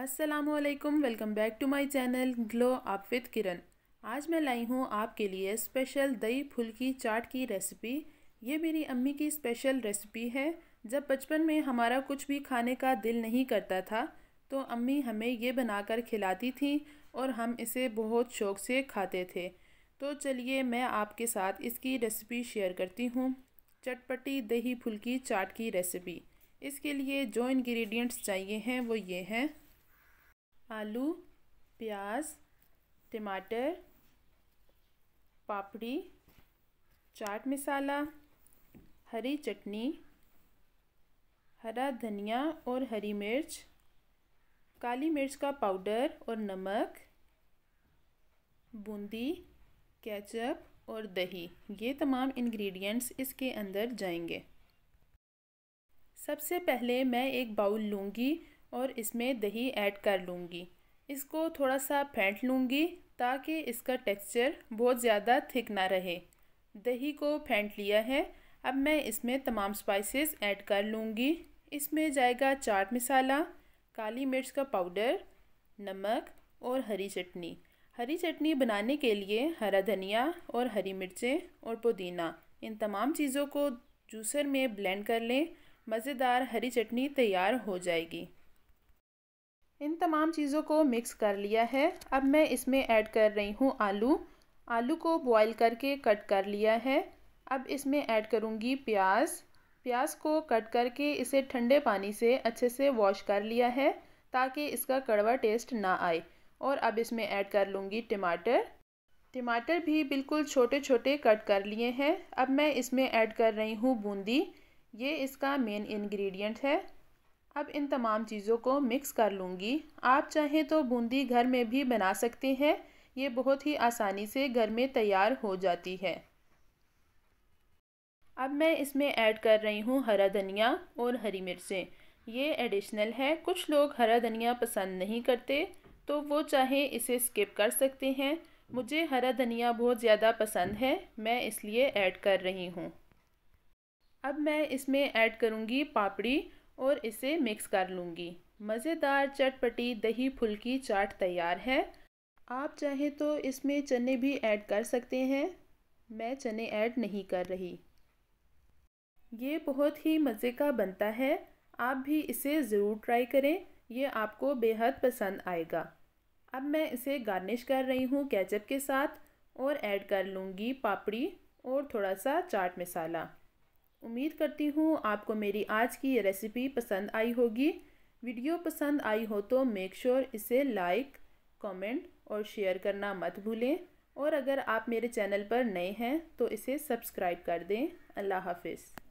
अस्सलामुअलैकुम, welcome back to my channel glow up with Kiran. आज मैं लाई हूँ आपके लिए स्पेशल दही फुल्की चाट की रेसिपी। ये मेरी अम्मी की स्पेशल रेसिपी है। जब बचपन में हमारा कुछ भी खाने का दिल नहीं करता था तो अम्मी हमें ये बनाकर खिलाती थी और हम इसे बहुत शौक़ से खाते थे। तो चलिए मैं आपके साथ इसकी रेसिपी शेयर करती हूँ। चटपटी दही फुल्की चाट की रेसिपी। इसके लिए जो इंग्रेडिएंट्स चाहिए हैं वो ये हैं: आलू, प्याज, टमाटर, पापड़ी, चाट मसाला, हरी चटनी, हरा धनिया और हरी मिर्च, काली मिर्च का पाउडर और नमक, बूंदी, केचप और दही। ये तमाम इंग्रेडिएंट्स इसके अंदर जाएंगे। सबसे पहले मैं एक बाउल लूँगी और इसमें दही ऐड कर लूँगी। इसको थोड़ा सा फेंट लूँगी ताकि इसका टेक्सचर बहुत ज़्यादा थिक ना रहे। दही को फेंट लिया है। अब मैं इसमें तमाम स्पाइसेस ऐड कर लूँगी। इसमें जाएगा चाट मसाला, काली मिर्च का पाउडर, नमक और हरी चटनी। हरी चटनी बनाने के लिए हरा धनिया और हरी मिर्चें और पुदीना, इन तमाम चीज़ों को जूसर में ब्लेंड कर लें। मज़ेदार हरी चटनी तैयार हो जाएगी। इन तमाम चीज़ों को मिक्स कर लिया है। अब मैं इसमें ऐड कर रही हूँ आलू। आलू को बॉईल करके कट कर लिया है। अब इसमें ऐड करूँगी प्याज। प्याज को कट करके इसे ठंडे पानी से अच्छे से वॉश कर लिया है ताकि इसका कड़वा टेस्ट ना आए। और अब इसमें ऐड कर लूँगी टमाटर। टमाटर भी बिल्कुल छोटे छोटे कट कर लिए हैं। अब मैं इसमें ऐड कर रही हूँ बूंदी। ये इसका मेन इंग्रेडिएंट है। अब इन तमाम चीज़ों को मिक्स कर लूँगी। आप चाहें तो बूंदी घर में भी बना सकते हैं। ये बहुत ही आसानी से घर में तैयार हो जाती है। अब मैं इसमें ऐड कर रही हूँ हरा धनिया और हरी मिर्चें। ये एडिशनल है। कुछ लोग हरा धनिया पसंद नहीं करते तो वो चाहे इसे स्किप कर सकते हैं। मुझे हरा धनिया बहुत ज़्यादा पसंद है, मैं इसलिए ऐड कर रही हूँ। अब मैं इसमें ऐड करूँगी पापड़ी और इसे मिक्स कर लूँगी। मज़ेदार चटपटी दही फुल्की चाट तैयार है। आप चाहें तो इसमें चने भी ऐड कर सकते हैं, मैं चने ऐड नहीं कर रही। ये बहुत ही मज़े का बनता है। आप भी इसे ज़रूर ट्राई करें, ये आपको बेहद पसंद आएगा। अब मैं इसे गार्निश कर रही हूँ केचप के साथ और ऐड कर लूँगी पापड़ी और थोड़ा सा चाट मसाला। उम्मीद करती हूँ आपको मेरी आज की ये रेसिपी पसंद आई होगी। वीडियो पसंद आई हो तो मेक श्योर इसे लाइक, कमेंट और शेयर करना मत भूलें। और अगर आप मेरे चैनल पर नए हैं तो इसे सब्सक्राइब कर दें। अल्लाह हाफिज़।